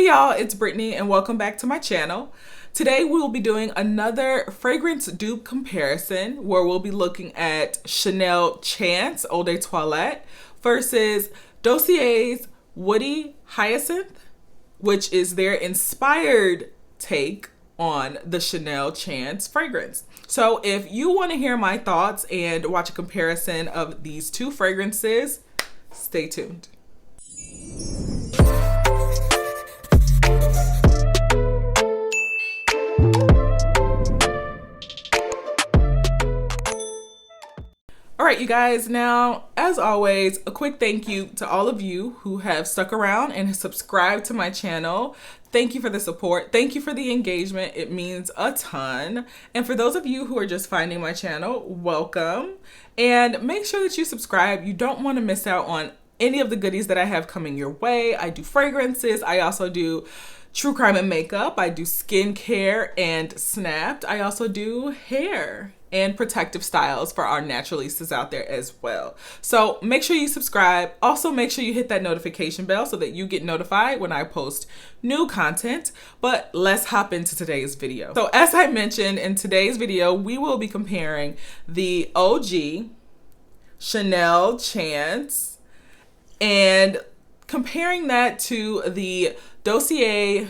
Hey y'all, it's Brittany and welcome back to my channel. Today we will be doing another fragrance dupe comparison where we'll be looking at Chanel Chance Eau de Toilette versus Dossier's Woody Hyacinth, which is their inspired take on the Chanel Chance fragrance. So if you want to hear my thoughts and watch a comparison of these two fragrances, stay tuned. All right, you guys, now, as always, a quick thank you to all of you who have stuck around and subscribed to my channel. Thank you for the support. Thank you for the engagement. It means a ton. And for those of you who are just finding my channel, welcome. And make sure that you subscribe. You don't want to miss out on any of the goodies that I have coming your way. I do fragrances. I also do true crime and makeup. I do skincare and snapped. I also do hair and protective styles for our naturalistas out there as well. So make sure you subscribe. Also make sure you hit that notification bell so that you get notified when I post new content. But let's hop into today's video. So as I mentioned, in today's video, we will be comparing the OG Chanel Chance and comparing that to the Dossier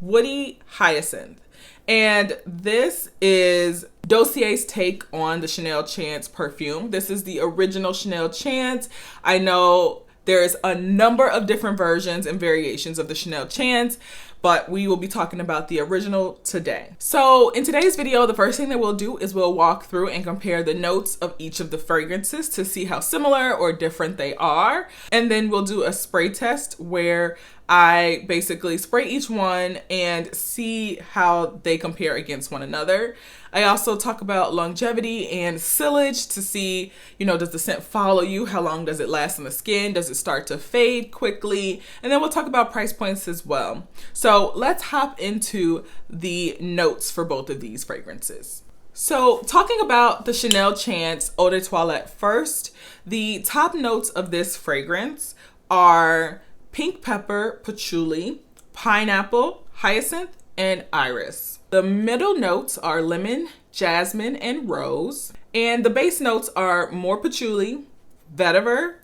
Woody Hyacinth. And this is Dossier's take on the Chanel Chance perfume. This is the original Chanel Chance. I know there's a number of different versions and variations of the Chanel Chance, but we will be talking about the original today. So in today's video, the first thing that we'll do is we'll walk through and compare the notes of each of the fragrances to see how similar or different they are. And then we'll do a spray test where I basically spray each one and see how they compare against one another. I also talk about longevity and sillage to see, does the scent follow you? How long does it last on the skin? Does it start to fade quickly? And then we'll talk about price points as well. So let's hop into the notes for both of these fragrances. So talking about the Chanel Chance Eau de Toilette first, the top notes of this fragrance are pink pepper, patchouli, pineapple, hyacinth, and iris. The middle notes are lemon, jasmine, and rose. And the base notes are more patchouli, vetiver,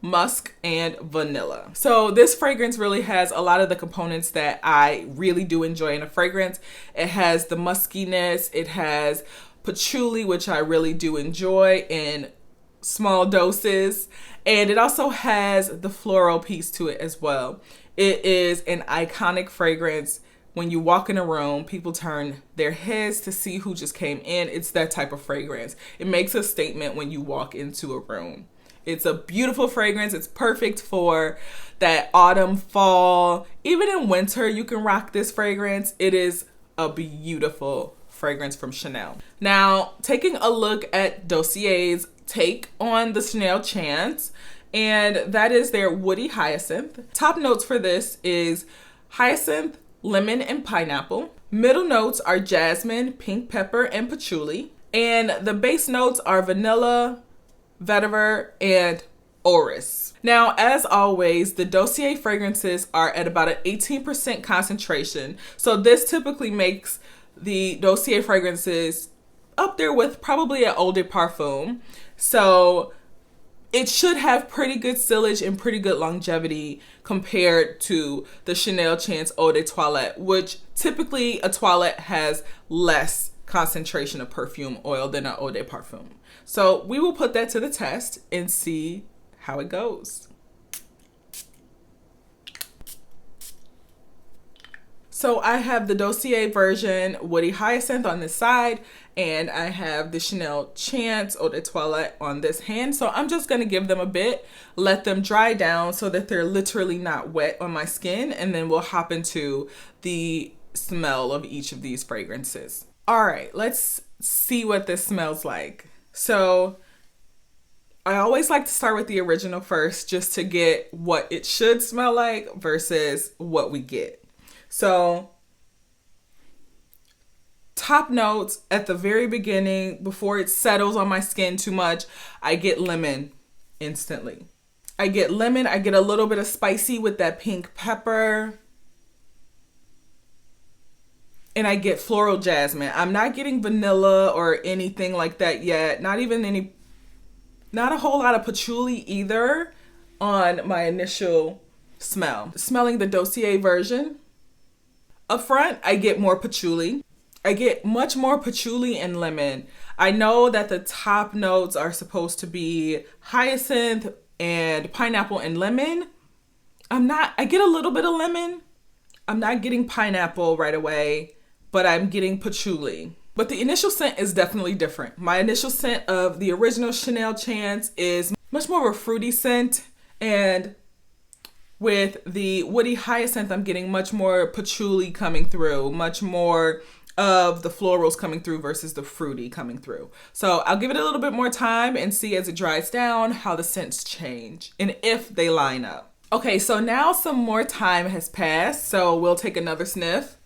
musk, and vanilla. So this fragrance really has a lot of the components that I really do enjoy in a fragrance. It has the muskiness, it has patchouli, which I really do enjoy in small doses, and it also has the floral piece to it as well. It is an iconic fragrance. When you walk in a room, people turn their heads to see who just came in. It's that type of fragrance. It makes a statement when you walk into a room. It's a beautiful fragrance. It's perfect for that autumn, fall. Even in winter, you can rock this fragrance. It is a beautiful fragrance from Chanel. Now, taking a look at Dossier's take on the Chanel Chance, and that is their Woody Hyacinth. Top notes for this is hyacinth, lemon, and pineapple. Middle notes are jasmine, pink pepper, and patchouli. And the base notes are vanilla, vetiver, and orris. Now, as always, the Dossier fragrances are at about an 18% concentration. So this typically makes the Dossier fragrances up there with probably an Eau de Perfume. So it should have pretty good sillage and pretty good longevity compared to the Chanel Chance Eau de Toilette, which typically a toilette has less concentration of perfume oil than an Eau de Perfume. So we will put that to the test and see how it goes. So I have the Dossier version Woody Hyacinth on this side, and I have the Chanel Chance Eau de Toilette on this hand. So I'm just going to give them a bit, let them dry down so that they're literally not wet on my skin, and then we'll hop into the smell of each of these fragrances. All right, let's see what this smells like. So I always like to start with the original first just to get what it should smell like versus what we get. So top notes at the very beginning, before it settles on my skin too much, I get lemon instantly. I get lemon. I get a little bit of spicy with that pink pepper. and I get floral jasmine. I'm not getting vanilla or anything like that yet. Not a whole lot of patchouli either on my initial smell. Smelling the Dossier version. Up front, I get more patchouli. I get much more patchouli and lemon. I know that the top notes are supposed to be hyacinth and pineapple and lemon. I get a little bit of lemon. I'm not getting pineapple right away, but I'm getting patchouli. But the initial scent is definitely different. My initial scent of the original Chanel Chance is much more of a fruity scent, and with the woody hyacinth, I'm getting much more patchouli coming through, much more of the florals coming through versus the fruity coming through. So I'll give it a little bit more time and see as it dries down how the scents change and if they line up. Okay, so now some more time has passed, so we'll take another sniff.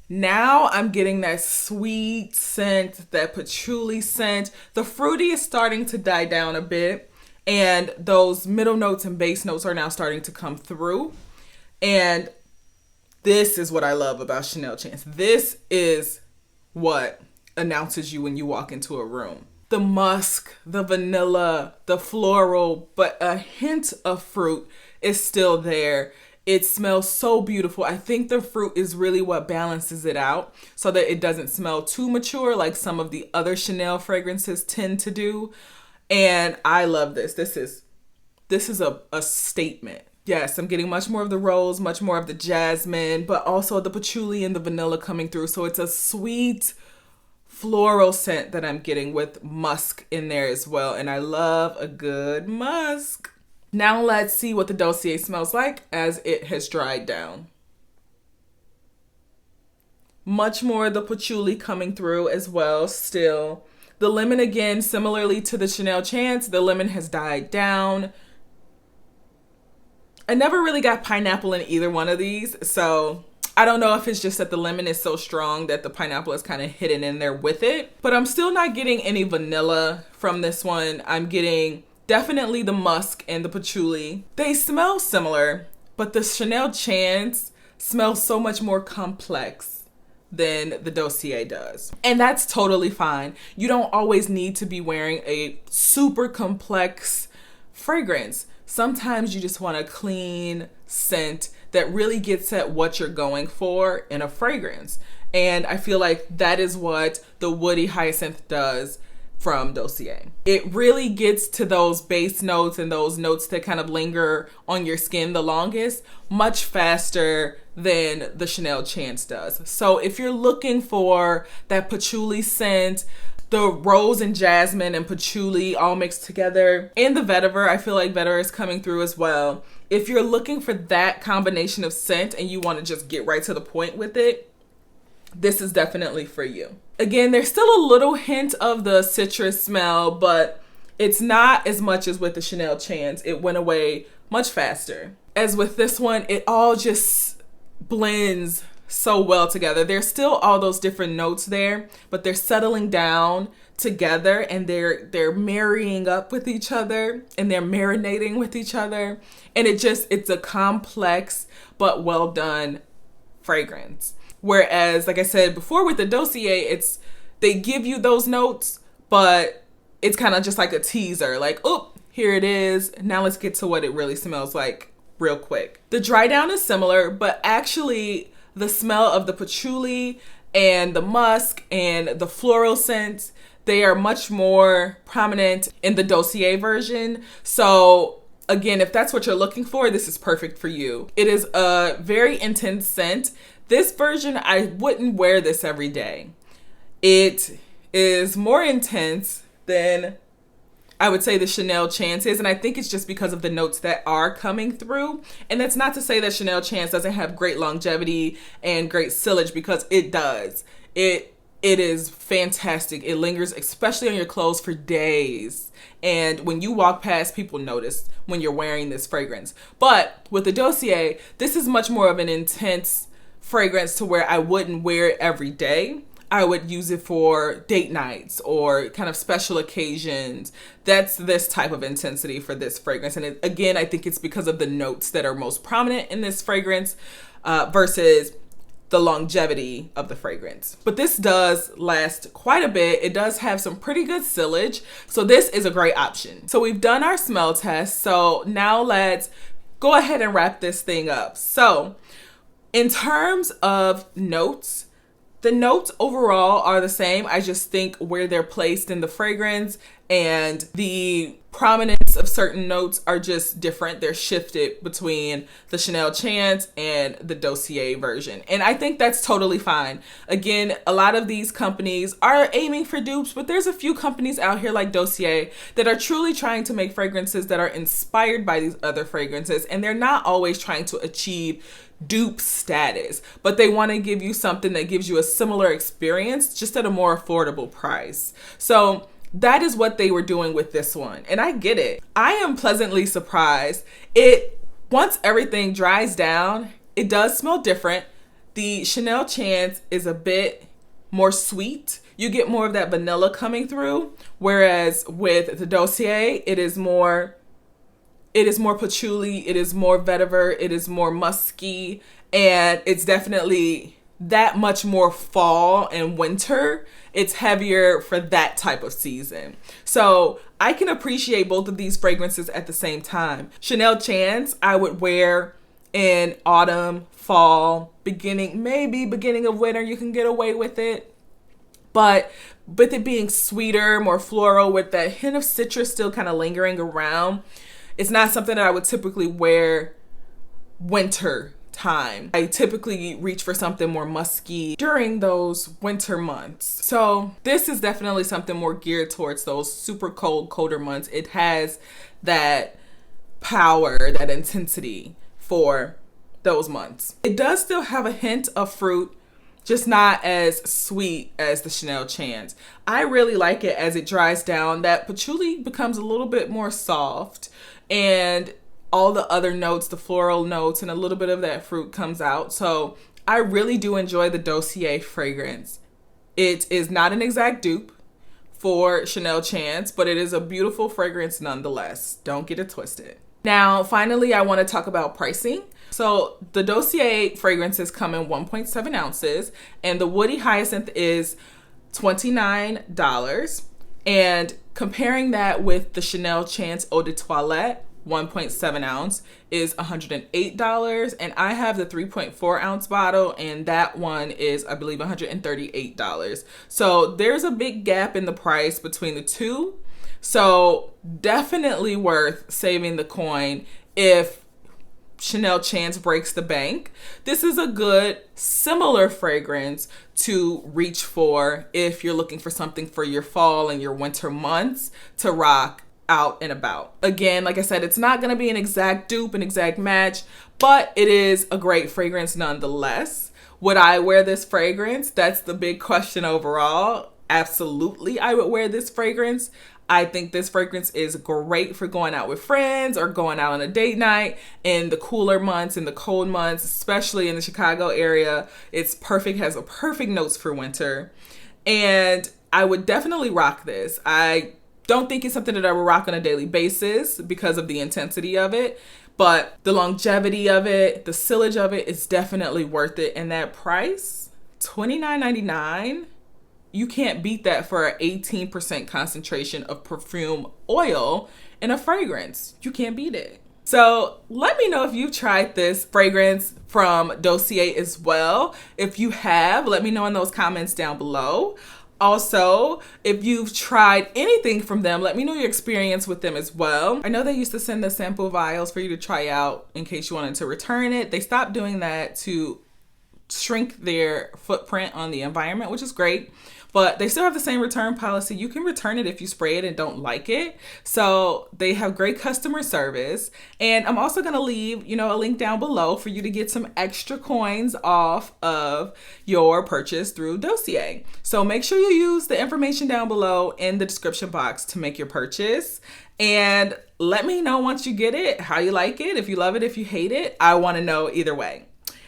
Now I'm getting that sweet scent, that patchouli scent. The fruity is starting to die down a bit, and those middle notes and base notes are now starting to come through. And this is what I love about Chanel Chance. This is what announces you when you walk into a room. The musk, the vanilla, the floral, but a hint of fruit is still there. It smells so beautiful. I think the fruit is really what balances it out so that it doesn't smell too mature like some of the other Chanel fragrances tend to do. And I love this. This is a statement. Yes, I'm getting much more of the rose, much more of the jasmine, but also the patchouli and the vanilla coming through. So it's a sweet floral scent that I'm getting with musk in there as well. And I love a good musk. Now let's see what the Dossier smells like as it has dried down. Much more of the patchouli coming through as well still. The lemon, again, similarly to the Chanel Chance, the lemon has died down. I never really got pineapple in either one of these, so I don't know if it's just that the lemon is so strong that the pineapple is kind of hidden in there with it. But I'm still not getting any vanilla from this one. I'm getting definitely the musk and the patchouli. They smell similar, but the Chanel Chance smells so much more complex than the Dossier does. And that's totally fine. You don't always need to be wearing a super complex fragrance. Sometimes you just want a clean scent that really gets at what you're going for in a fragrance. And I feel like that is what the woody hyacinth does from Dossier. It really gets to those base notes and those notes that kind of linger on your skin the longest, much faster than the Chanel Chance does. So if you're looking for that patchouli scent, the rose and jasmine and patchouli all mixed together, and the vetiver, I feel like vetiver is coming through as well. If you're looking for that combination of scent and you want to just get right to the point with it, this is definitely for you. Again, there's still a little hint of the citrus smell, but it's not as much as with the Chanel Chance. It went away much faster. As with this one, it all just blends so well together. There's still all those different notes there, but they're settling down together and they're marrying up with each other and they're marinating with each other. And it's a complex but well done fragrance. Whereas, like I said before with the Dossier, they give you those notes, but it's kind of just like a teaser, like, oh, here it is. Now let's get to what it really smells like real quick. The dry down is similar, but actually the smell of the patchouli and the musk and the floral scents, they are much more prominent in the Dossier version. So again, if that's what you're looking for, this is perfect for you. It is a very intense scent. This version, I wouldn't wear this every day. It is more intense than I would say the Chanel Chance is, and I think it's just because of the notes that are coming through. And that's not to say that Chanel Chance doesn't have great longevity and great sillage, because it does. It is fantastic. It lingers, especially on your clothes, for days. And when you walk past, people notice when you're wearing this fragrance. But with the Dossier, this is much more of an intense fragrance to where I wouldn't wear it every day. I would use it for date nights or kind of special occasions. That's this type of intensity for this fragrance. And again, I think it's because of the notes that are most prominent in this fragrance versus the longevity of the fragrance. But this does last quite a bit. It does have some pretty good sillage, so this is a great option. So we've done our smell test, so now let's go ahead and wrap this thing up. So in terms of notes, the notes overall are the same. I just think where they're placed in the fragrance and the prominence of certain notes are just different. They're shifted between the Chanel Chance and the Dossier version. And I think that's totally fine. Again, a lot of these companies are aiming for dupes, but there's a few companies out here like Dossier that are truly trying to make fragrances that are inspired by these other fragrances. And they're not always trying to achieve dupe status, but they want to give you something that gives you a similar experience just at a more affordable price. So that is what they were doing with this one, and I get it. I am pleasantly surprised. Once everything dries down, it does smell different. The Chanel Chance is a bit more sweet. You get more of that vanilla coming through, whereas with the Dossier, it is more patchouli, it is more vetiver, it is more musky, and it's definitely that much more fall and winter. It's heavier for that type of season. So I can appreciate both of these fragrances at the same time. Chanel Chance, I would wear in autumn, fall, maybe beginning of winter, you can get away with it. But with it being sweeter, more floral, with that hint of citrus still kind of lingering around, it's not something that I would typically wear winter time. I typically reach for something more musky during those winter months. So this is definitely something more geared towards those super cold, colder months. It has that power, that intensity for those months. It does still have a hint of fruit, just not as sweet as the Chanel Chance. I really like it as it dries down. That patchouli becomes a little bit more soft, and all the other notes, the floral notes, and a little bit of that fruit comes out. So I really do enjoy the Dossier fragrance. It is not an exact dupe for Chanel Chance, but it is a beautiful fragrance nonetheless. Don't get it twisted. Now, finally, I want to talk about pricing. So the Dossier fragrances come in 1.7 ounces, and the Woody Hyacinth is $29. And comparing that with the Chanel Chance Eau de Toilette, 1.7 ounce is $108, and I have the 3.4 ounce bottle, and that one is, I believe, $138. So there's a big gap in the price between the two. So definitely worth saving the coin if Chanel Chance breaks the bank. This is a good similar fragrance to reach for if you're looking for something for your fall and your winter months to rock out and about. Again, like I said, it's not going to be an exact dupe, an exact match, but it is a great fragrance nonetheless. Would I wear this fragrance? That's the big question overall. Absolutely, I would wear this fragrance. I think this fragrance is great for going out with friends or going out on a date night in the cooler months, in the cold months, especially in the Chicago area. It's perfect, has a perfect notes for winter. And I would definitely rock this. I don't think it's something that I would rock on a daily basis because of the intensity of it, but the longevity of it, the sillage of it is definitely worth it. And that price, $29.99, you can't beat that for an 18% concentration of perfume oil in a fragrance. You can't beat it. So let me know if you've tried this fragrance from Dossier as well. If you have, let me know in those comments down below. Also, if you've tried anything from them, let me know your experience with them as well. I know they used to send the sample vials for you to try out in case you wanted to return it. They stopped doing that to shrink their footprint on the environment, which is great. But they still have the same return policy. You can return it if you spray it and don't like it. So they have great customer service. And I'm also going to leave, a link down below for you to get some extra coins off of your purchase through Dossier. So make sure you use the information down below in the description box to make your purchase. And let me know once you get it, how you like it, if you love it, if you hate it. I want to know either way.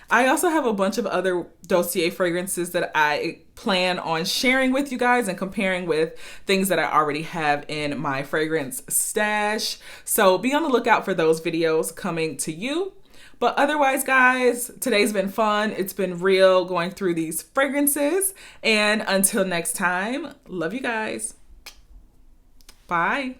I also have a bunch of other Dossier fragrances that I plan on sharing with you guys and comparing with things that I already have in my fragrance stash. So be on the lookout for those videos coming to you. But otherwise, guys, today's been fun. It's been real going through these fragrances. And until next time, love you guys. Bye.